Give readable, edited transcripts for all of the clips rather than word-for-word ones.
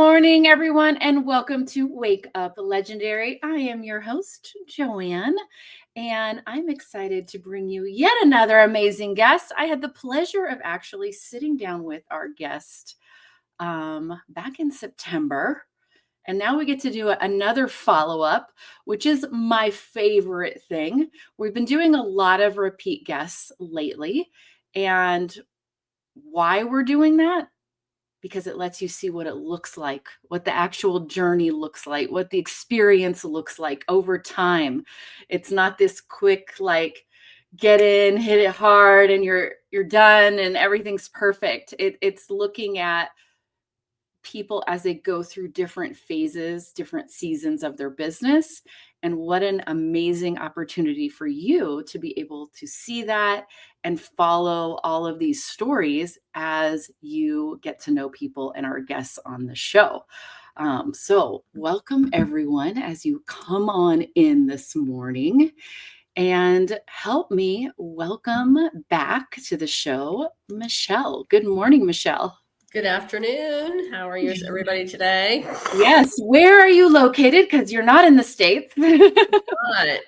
morning, everyone, and welcome to Wake Up Legendary. I am your host, Joanne, and I'm excited to bring you yet another amazing guest. I had the pleasure of actually sitting down with our guest back in September, and now we get to do another follow-up, which is my favorite thing. We've been doing a lot of repeat guests lately, and why we're doing that? Because it lets you see what it looks like, what the actual journey looks like, what the experience looks like over time. It's not this quick, like, get in, hit it hard, and you're done and everything's perfect. It's looking at people as they go through different phases, different seasons of their business. And what an amazing opportunity for you to be able to see that and follow all of these stories as you get to know people and our guests on the show. So welcome everyone as you come on in this morning, and help me welcome back to the show, Michelle. Good morning, Michelle. Good afternoon. How are you, everybody, today? Yes. Where are you located? Because you're not in the States.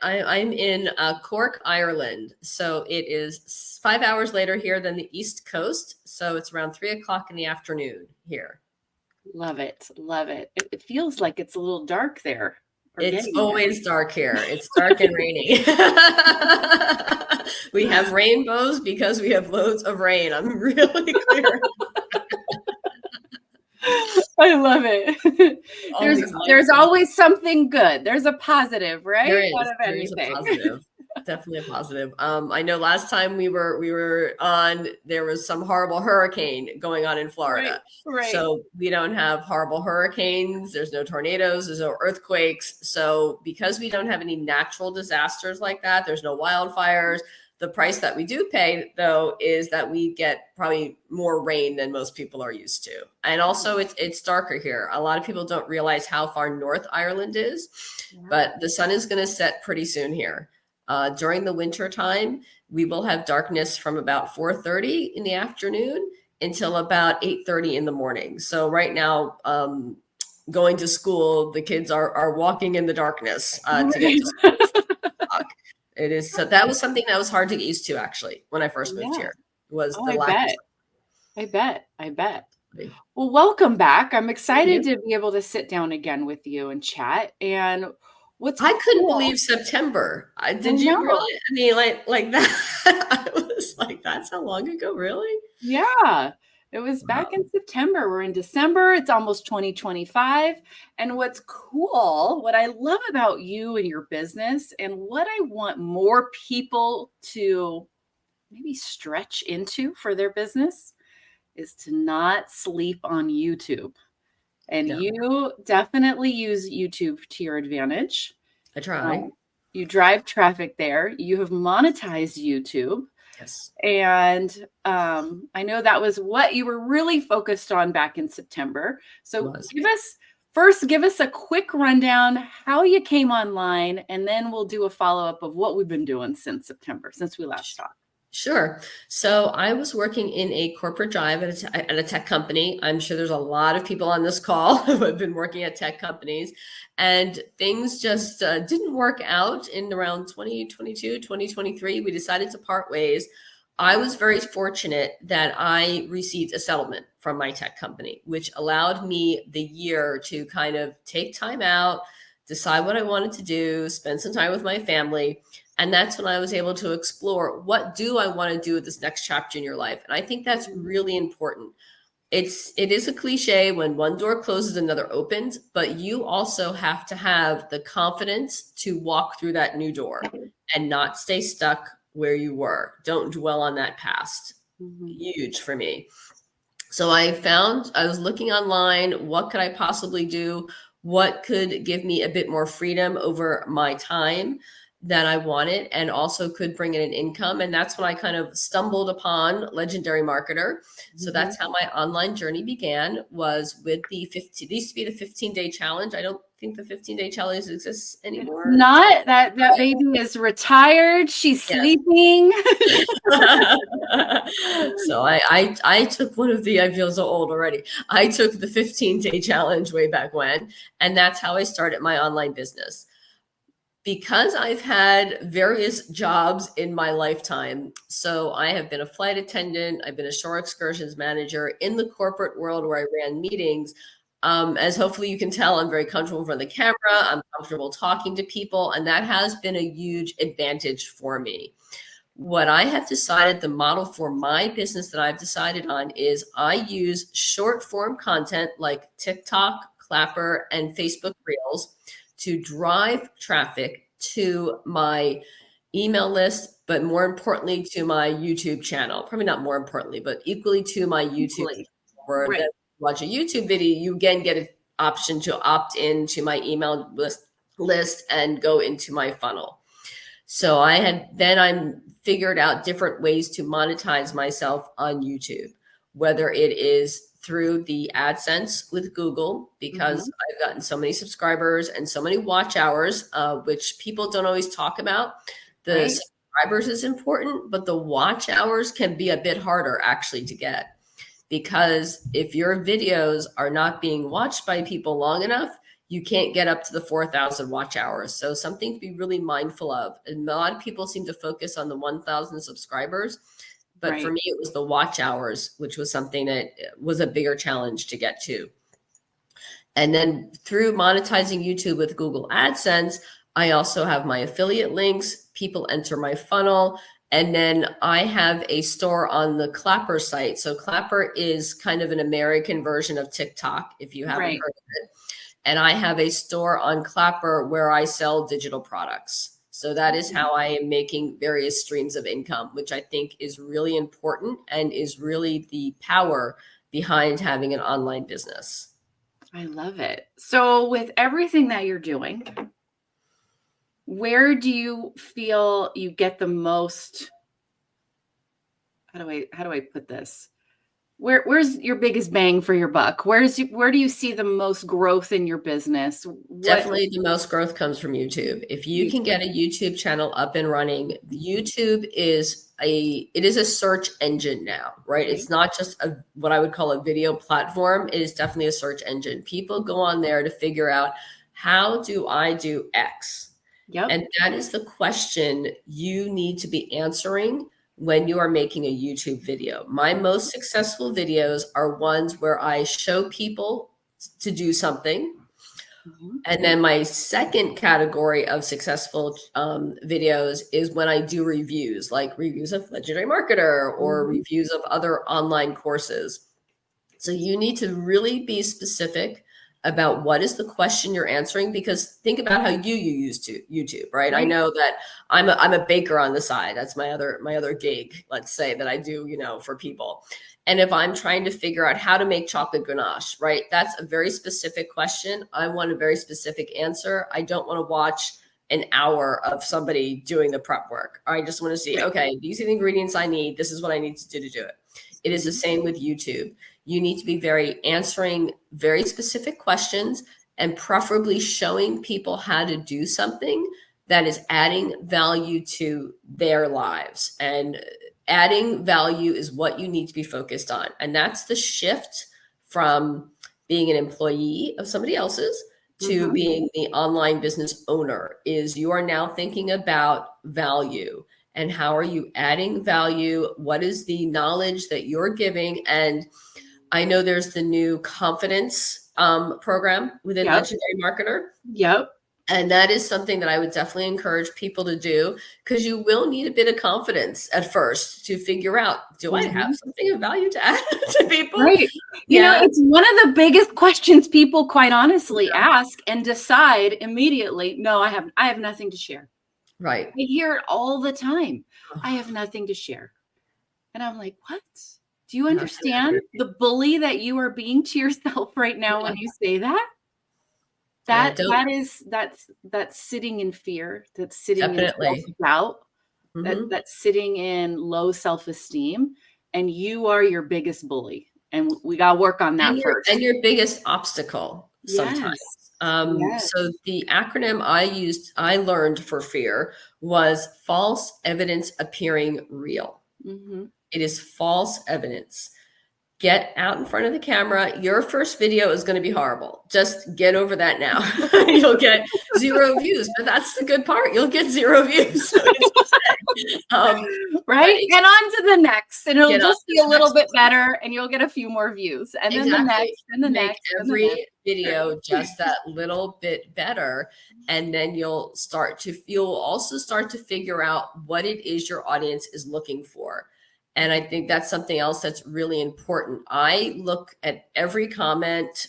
I'm in Cork, Ireland. So it is 5 hours later here than the East Coast. So it's around 3 o'clock in the afternoon here. Love it. Love it. It feels like it's a little dark there. It's always dark here. It's dark and rainy. We have rainbows because we have loads of rain. I'm really clear. I love it. There's always something good. There's a positive, right? There is a positive. Definitely a positive. I know last time we were on, there was some horrible hurricane going on in Florida. Right. So we don't have horrible hurricanes. There's no tornadoes. There's no earthquakes. So because we don't have any natural disasters like that, there's no wildfires. The price that we do pay, though, is that we get probably more rain than most people are used to. And also it's darker here. A lot of people don't realize how far north Ireland is, but the sun is going to set pretty soon here. During the winter time, we will have darkness from about 4:30 in the afternoon until about 8:30 in the morning. So right now, going to school, the kids are walking in the darkness to get to school. It is. So that was something that was hard to get used to, actually, when I first moved here. Was the lack of... I bet. Well, welcome back. I'm excited to be able to sit down again with you and chat. And I couldn't believe September. Did you really? I mean, like that. I was like, that's how long ago, really? Yeah. It was back in September. We're in December. It's almost 2025. And what's cool, what I love about you and your business, and what I want more people to maybe stretch into for their business, is to not sleep on YouTube. And you definitely use YouTube to your advantage. I try. You drive traffic there. You have monetized YouTube. Yes. And I know that was what you were really focused on back in September. So give us a quick rundown how you came online, and then we'll do a follow-up of what we've been doing since September, since we last talked. Sure. So I was working in a corporate drive at a tech company. I'm sure there's a lot of people on this call who have been working at tech companies, and things just didn't work out in around 2022, 2023. We decided to part ways. I was very fortunate that I received a settlement from my tech company, which allowed me the year to kind of take time out, decide what I wanted to do, spend some time with my family. And that's when I was able to explore, what do I want to do with this next chapter in your life? And I think that's really important. It is a cliche, when one door closes, another opens, but you also have to have the confidence to walk through that new door and not stay stuck where you were. Don't dwell on that past. Huge for me. So I was looking online, what could I possibly do? What could give me a bit more freedom over my time? that I wanted and also could bring in an income. And that's when I kind of stumbled upon Legendary Marketer. So that's how my online journey began, was with the 15, it used to be the 15-day challenge. I don't think the 15-day challenge exists anymore. Not that baby is retired. She's sleeping. So I took one of the, I feel so old already. I took the 15-day challenge way back when, and that's how I started my online business. Because I've had various jobs in my lifetime. So I have been a flight attendant. I've been a shore excursions manager in the corporate world where I ran meetings. As hopefully you can tell, I'm very comfortable in front of the camera. I'm comfortable talking to people, and that has been a huge advantage for me. What I have decided, the model for my business that I've decided on, is I use short form content like TikTok, Clapper, and Facebook Reels to drive traffic to my email list, but more importantly to my YouTube channel. Probably not more importantly, but equally to my YouTube channel, where Right. then watch a YouTube video, you again get an option to opt into my email list and go into my funnel. So I figured out different ways to monetize myself on YouTube, whether it is through the AdSense with Google, because I've gotten so many subscribers and so many watch hours, which people don't always talk about. The subscribers is important, but the watch hours can be a bit harder actually to get, because if your videos are not being watched by people long enough, you can't get up to the 4,000 watch hours. So something to be really mindful of. And a lot of people seem to focus on the 1,000 subscribers. But for me, it was the watch hours, which was something that was a bigger challenge to get to. And then through monetizing YouTube with Google AdSense, I also have my affiliate links. People enter my funnel. And then I have a store on the Clapper site. So Clapper is kind of an American version of TikTok, if you haven't heard of it. And I have a store on Clapper where I sell digital products. So that is how I am making various streams of income, which I think is really important and is really the power behind having an online business. I love it. So with everything that you're doing, where do you feel you get the most, how do I put this? Where's your biggest bang for your buck? Where do you see the most growth in your business? Definitely the most growth comes from YouTube. If you can get a YouTube channel up and running, YouTube is a search engine now, right? It's not just what I would call a video platform. It is definitely a search engine. People go on there to figure out, how do I do X? And that is the question you need to be answering when you are making a YouTube video. My most successful videos are ones where I show people to do something. And then my second category of successful videos is when I do reviews, like reviews of Legendary Marketer or reviews of other online courses. So you need to really be specific about what is the question you're answering, because think about how you use YouTube, right? I know that I'm a baker on the side. That's my other gig, let's say, that I do, for people. And if I'm trying to figure out how to make chocolate ganache, right? That's a very specific question. I want a very specific answer. I don't want to watch an hour of somebody doing the prep work. I just want to see, okay, these are the ingredients I need. This is what I need to do it. It is the same with YouTube. You need to be answering very specific questions, and preferably showing people how to do something that is adding value to their lives. And adding value is what you need to be focused on. And that's the shift from being an employee of somebody else's to being the online business owner. Is you are now thinking about value. And how are you adding value? What is the knowledge that you're giving? And I know there's the new confidence program within Legendary Marketer. And that is something that I would definitely encourage people to do, because you will need a bit of confidence at first to figure out, do I have something of value to add to people? Right. You know, it's one of the biggest questions people quite honestly ask and decide immediately, no, I have nothing to share. Right. I hear it all the time. I have nothing to share. And I'm like, what? Do you understand the bully that you are being to yourself right now when you say that? Yeah, That's sitting in fear, that's sitting in definitely. self-doubt, Hmm. that's sitting in low self-esteem, and you are your biggest bully. And we got to work on that And first. your biggest obstacle sometimes. Yes. So Yes. the acronym I learned for fear was false evidence appearing real. Hmm. It is false evidence. Get out in front of the camera. Your first video is going to be horrible. Just get over that now. You'll get 0 views, but that's the good part. You'll get 0 views. Right? Right? And on to the next. And it'll Get on just to be a the little next bit one. better and you'll get a few more views. And then the Exactly. next and the Make next and the next. every video just that little bit better. And then you'll also start to figure out what it is your audience is looking for. And I think that's something else that's really important. I look at every comment.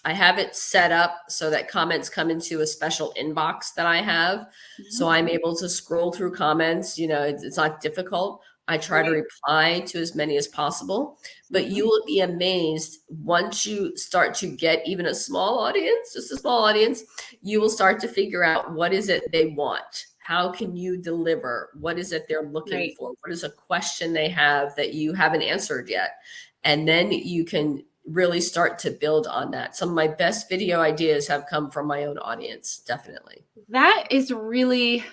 I have it set up so that comments come into a special inbox that I have. So Mhm. I'm able to scroll through comments. It's not difficult. I try to Right. reply to as many as possible, but Mhm. you will be amazed once you start to get even a small audience, just a small audience, you will start to figure out what is it they want. How can you deliver? What is it they're looking Right. for? What is a question they have that you haven't answered yet? And then you can really start to build on that. Some of my best video ideas have come from my own audience, definitely. That is really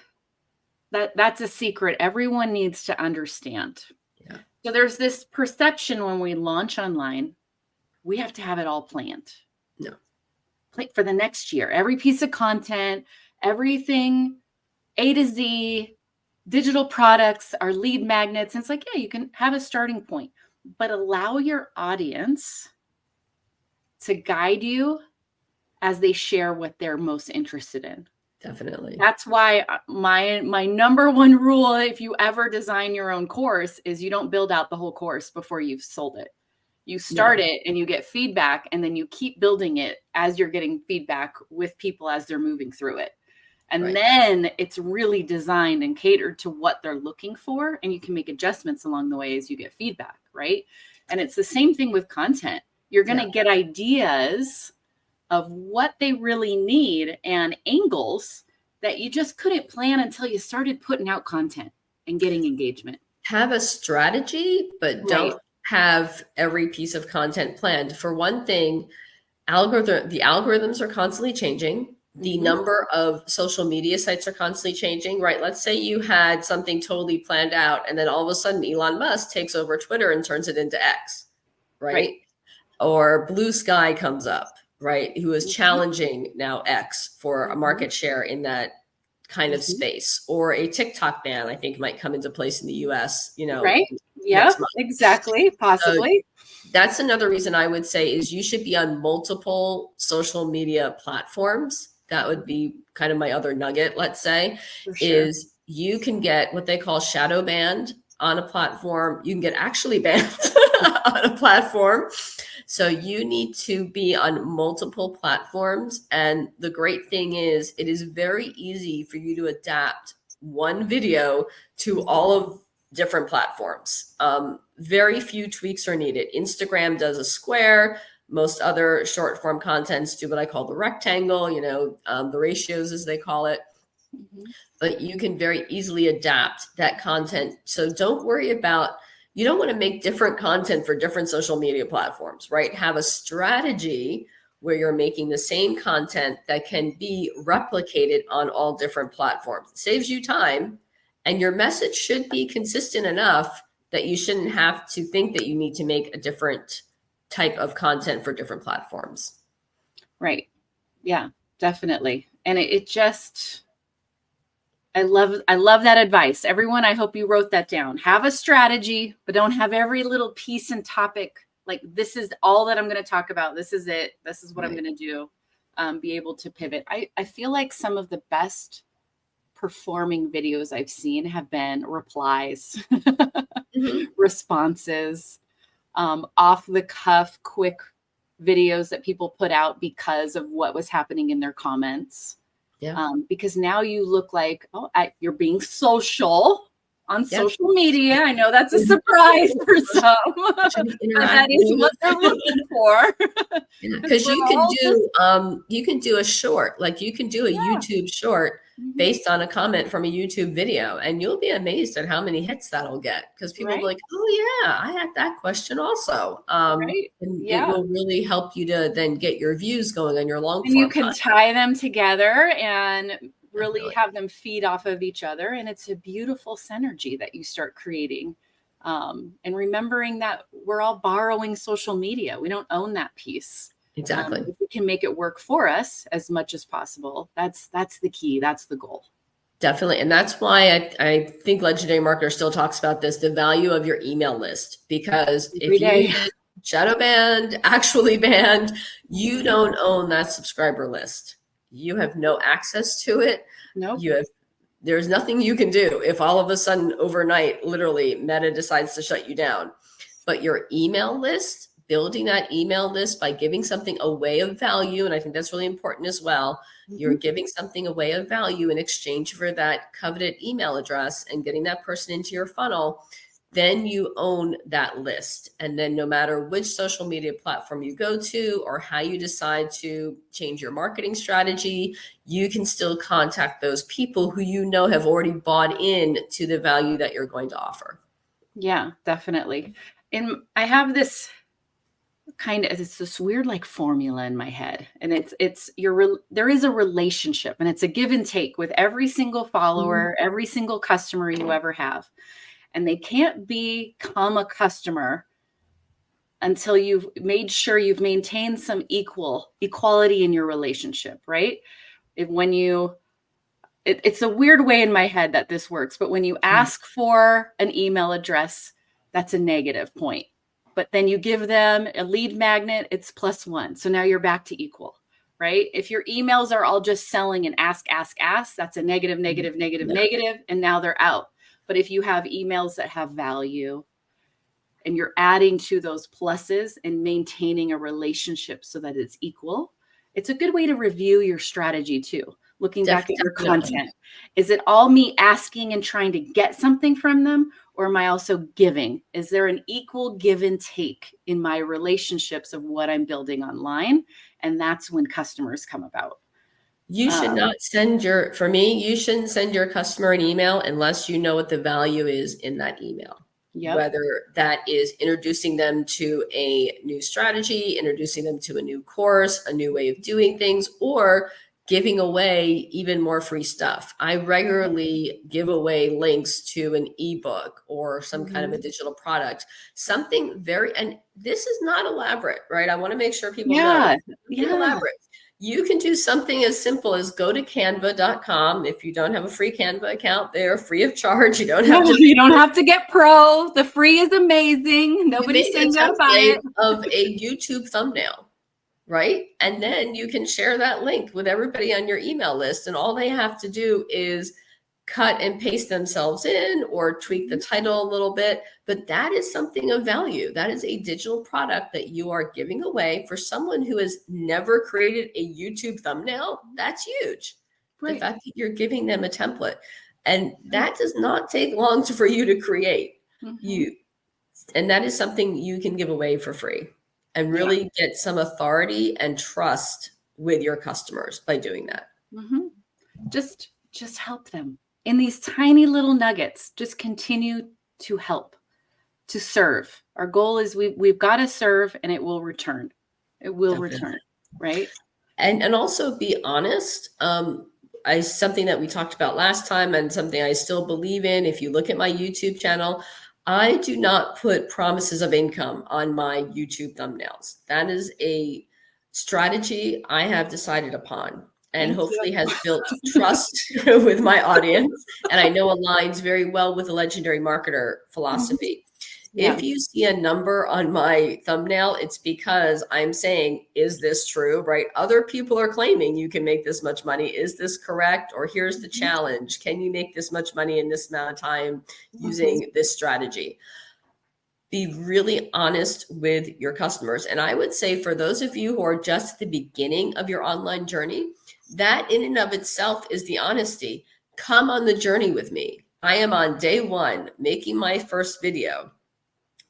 that's a secret everyone needs to understand. Yeah. So there's this perception when we launch online, we have to have it all planned. No. For the next year. Every piece of content, everything A to Z, digital products are lead magnets. And it's like, yeah, you can have a starting point, but allow your audience to guide you as they share what they're most interested in. Definitely. That's why my number one rule, if you ever design your own course, is you don't build out the whole course before you've sold it. You start No. it and you get feedback, and then you keep building it as you're getting feedback with people as they're moving through it. And Right. then it's really designed and catered to what they're looking for. And you can make adjustments along the way as you get feedback, right? And it's the same thing with content. You're going to get ideas of what they really need and angles that you just couldn't plan until you started putting out content and getting engagement. Have a strategy, but Right. don't have every piece of content planned. For one thing, the algorithms are constantly changing. The Mhm. number of social media sites are constantly changing, right? Let's say you had something totally planned out, and then all of a sudden Elon Musk takes over Twitter and turns it into X, right? Right. Or Blue Sky comes up, right? Who is Mhm. challenging now X for a Mhm. market share in that kind of Mhm. space. Or a TikTok ban, I think, might come into place in the US, Right. next Yep. month. Exactly. So Possibly. that's another reason I would say is you should be on multiple social media platforms. That would be kind of my other nugget, let's say, For sure. is you can get what they call shadow banned on a platform. You can get actually banned on a platform. So you need to be on multiple platforms. And the great thing is it is very easy for you to adapt one video to all of different platforms. Very few tweaks are needed. Instagram does a square. Most other short form contents do what I call the rectangle, the ratios as they call it. Mhm. But you can very easily adapt that content. So don't worry about, you don't want to make different content for different social media platforms, right? Have a strategy where you're making the same content that can be replicated on all different platforms. It saves you time, and your message should be consistent enough that you shouldn't have to think that you need to make a different type of content for different platforms. Right. Yeah, definitely. And it just I love that advice. Everyone, I hope you wrote that down. Have a strategy, but don't have every little piece and topic like this is all that I'm going to talk about. This is it. This is what I'm Right. going to do. Be able to pivot. I feel like some of the best performing videos I've seen have been replies, Mhm. responses, off the cuff, quick videos that people put out because of what was happening in their comments. Yeah. Because now you look like, you're being social, on Yep. social media. I know that's a surprise for some, but that is what they're looking for. Because you can do a short, like you can do a YouTube short based on a comment from a YouTube video, and you'll be amazed at how many hits that'll get, because people will be like, oh yeah, I had that question also. And it will really help you to then get your views going on your long form. And you can tie them together and really have them feed off of each other. And it's a beautiful synergy that you start creating. And remembering that we're all borrowing social media. We don't own that piece. Exactly. If we can make it work for us as much as possible, that's the key. That's the goal. Definitely. And that's why I think Legendary Marketer still talks about this, the value of your email list, because if you get shadow banned, actually banned, you don't own that subscriber list. You have no access to it. Nope. There's nothing you can do if all of a sudden overnight, literally Meta decides to shut you down. But your email list, building that email list by giving something away of value, and I think that's really important as well. You're giving something away of value in exchange for that coveted email address and getting that person into your funnel. Then you own that list. And then no matter which social media platform you go to or how you decide to change your marketing strategy, you can still contact those people who you know have already bought in to the value that you're going to offer. Yeah, definitely. And I have this it's this weird like formula in my head, and there is a relationship, and it's a give and take with every single follower, every single customer you ever have. And they can't become a customer until you've made sure you've maintained some equality in your relationship, right? It's a weird way in my head that this works, but when you ask for an email address, that's a negative point. But then you give them a lead magnet, it's +1. So now you're back to equal, right? If your emails are all just selling and ask, that's a negative, negative, and now they're out. But if you have emails that have value and you're adding to those pluses and maintaining a relationship so that it's equal, it's a good way to review your strategy too. Looking back at your content. Is it all me asking and trying to get something from them? Or am I also giving? Is there an equal give and take in my relationships of what I'm building online? And that's when customers come about. You should not you shouldn't send your customer an email unless you know what the value is in that email. Yep. Whether that is introducing them to a new strategy, introducing them to a new course, a new way of doing things, or giving away even more free stuff. I regularly give away links to an ebook or some kind of a digital product, something and this is not elaborate, right? I want to make sure people know it's elaborate. You can do something as simple as go to canva.com. If you don't have a free Canva account, they're free of charge. You don't have to get pro. The free is amazing. Nobody's saying that about it. Of a YouTube thumbnail. Right? And then you can share that link with everybody on your email list. And all they have to do is cut and paste themselves in or tweak the title a little bit. But that is something of value. That is a digital product that you are giving away for someone who has never created a YouTube thumbnail. That's huge. Right. The fact that you're giving them a template. And that does not take long for you to create. And that is something you can give away for free. And really get some authority and trust with your customers by doing that. Just help them in these tiny little nuggets. Just continue to help, to serve. Our goal is we've got to serve, and it will return. It will return, right? And also be honest. Something that we talked about last time, and something I still believe in. If you look at my YouTube channel, I do not put promises of income on my YouTube thumbnails. That is a strategy I have decided upon and hopefully has built trust with my audience. And I know aligns very well with the Legendary Marketer philosophy. If you see a number on my thumbnail, it's because I'm saying, is this true, right? Other people are claiming you can make this much money. Is this correct? Or here's the challenge. Can you make this much money in this amount of time using this strategy? Be really honest with your customers. And I would say for those of you who are just at the beginning of your online journey, that in and of itself is the honesty. Come on the journey with me. I am on day one making my first video.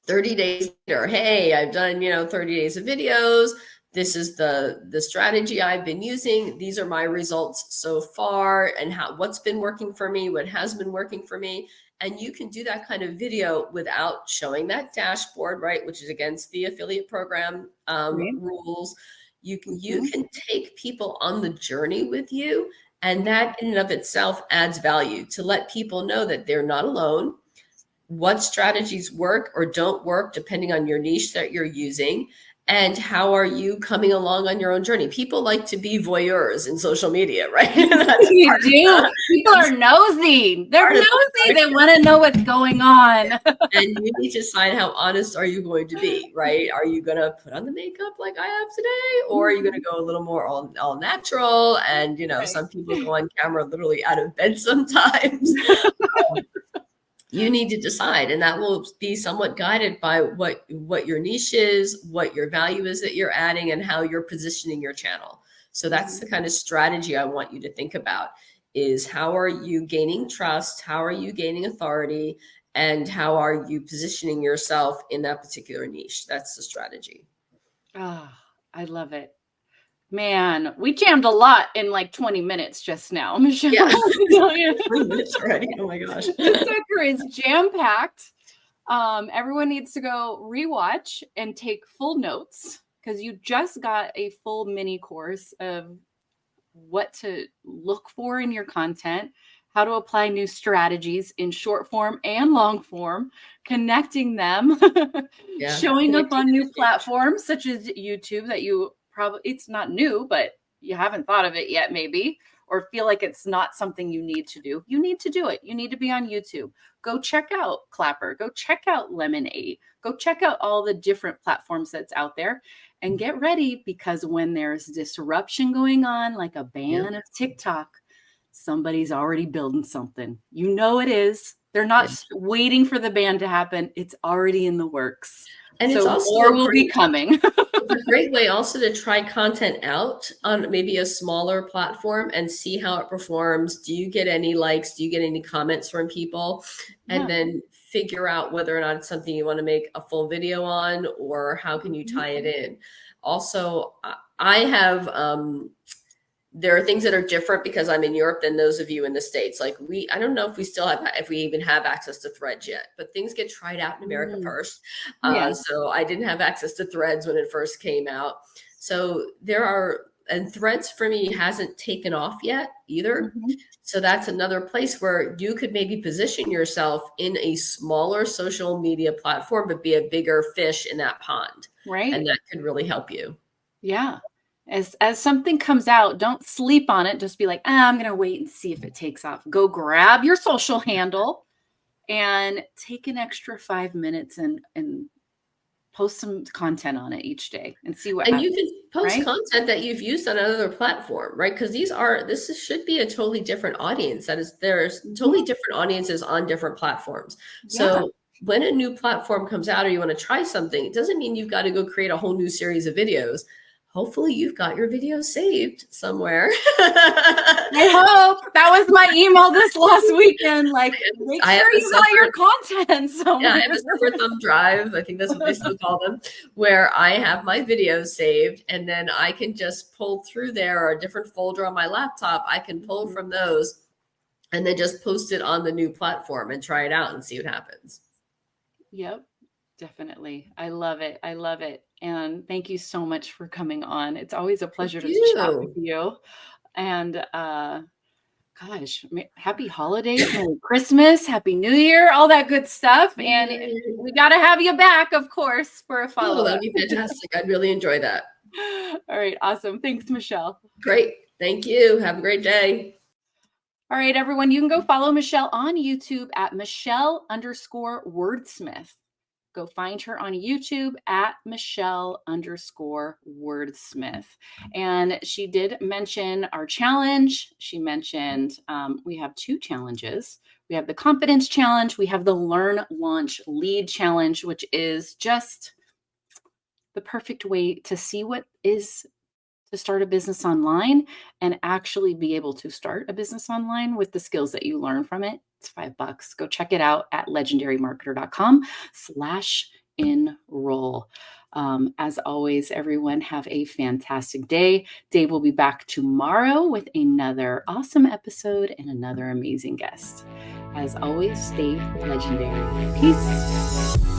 30 days later, hey, I've done, 30 days of videos. This is the strategy I've been using. These are my results so far, and what's been working for me, what has been working for me. And you can do that kind of video without showing that dashboard, right? Which is against the affiliate program Right. rules. You can take people on the journey with you, and that in and of itself adds value to let people know that they're not alone, what strategies work or don't work depending on your niche that you're using, and how are you coming along on your own journey. People like to be voyeurs in social media, right? You do. People are nosy. They're nosy. They want to know what's going on. And you need to decide, how honest are you going to be, right? Are you going to put on the makeup like I have today? Or are you going to go a little more all natural? And, Right. some people go on camera literally out of bed sometimes. You need to decide, and that will be somewhat guided by what your niche is, what your value is that you're adding, and how you're positioning your channel. So that's the kind of strategy I want you to think about, is how are you gaining trust? How are you gaining authority? And how are you positioning yourself in that particular niche? That's the strategy. Oh, I love it. Man, we jammed a lot in like 20 minutes just now, Michelle. Yeah. Yeah. 20 minutes already. Oh my gosh. This sucker is jam-packed. Everyone needs to go rewatch and take full notes, because you just got a full mini course of what to look for in your content, how to apply new strategies in short form and long form, connecting them, showing up on new platforms such as YouTube that you probably, it's not new, but you haven't thought of it yet, maybe, or feel like it's not something you need to do. You need to do it. You need to be on YouTube. Go check out Clapper. Go check out Lemonade. Go check out all the different platforms that's out there. And get ready, because when there's disruption going on, like a ban of TikTok, somebody's already building something. You know it is. They're not waiting for the ban to happen. It's already in the works. And so it's also more will be coming. It's a great way also to try content out on maybe a smaller platform and see how it performs. Do you get any likes? Do you get any comments from people? And then figure out whether or not it's something you want to make a full video on, or how can you tie it in. Also, I have there are things that are different because I'm in Europe than those of you in the States. Like I don't know if we even have access to Threads yet, but things get tried out in America first. So I didn't have access to Threads when it first came out. So and Threads for me hasn't taken off yet either. So that's another place where you could maybe position yourself in a smaller social media platform, but be a bigger fish in that pond. Right. And that could really help you. Yeah. As something comes out, don't sleep on it. Just be like, I'm going to wait and see if it takes off. Go grab your social handle and take an extra 5 minutes and post some content on it each day and see what happens. And you can post content that you've used on another platform, right? Because this should be a totally different audience. There's totally different audiences on different platforms. So when a new platform comes out, or you want to try something, it doesn't mean you've got to go create a whole new series of videos. Hopefully you've got your video saved somewhere. I hope. That was my email this last weekend. Like, make sure you got your content somewhere. Yeah, I have a separate thumb drive. I think that's what they still call them, where I have my videos saved, and then I can just pull through there, or a different folder on my laptop. I can pull from those and then just post it on the new platform and try it out and see what happens. Yep, definitely. I love it. I love it. And thank you so much for coming on. It's always a pleasure to chat with you. And gosh, happy holidays, Merry Christmas, Happy New Year, all that good stuff. And we got to have you back, of course, for a follow-up. That'd be fantastic. I'd really enjoy that. All right, awesome. Thanks, Michelle. Great. Thank you. Have a great day. All right, everyone, you can go follow Michelle on YouTube at Michelle_Wordsmith. Go find her on YouTube at Michelle_Wordsmith. And she did mention our challenge. She mentioned we have 2 challenges. We have the confidence challenge. We have the learn, launch, lead challenge, which is just the perfect way to see what is to start a business online and actually be able to start a business online with the skills that you learn from it. It's $5. Go check it out at legendarymarketer.com/enroll. As always, everyone have a fantastic day. Dave will be back tomorrow with another awesome episode and another amazing guest. As always, stay legendary. Peace.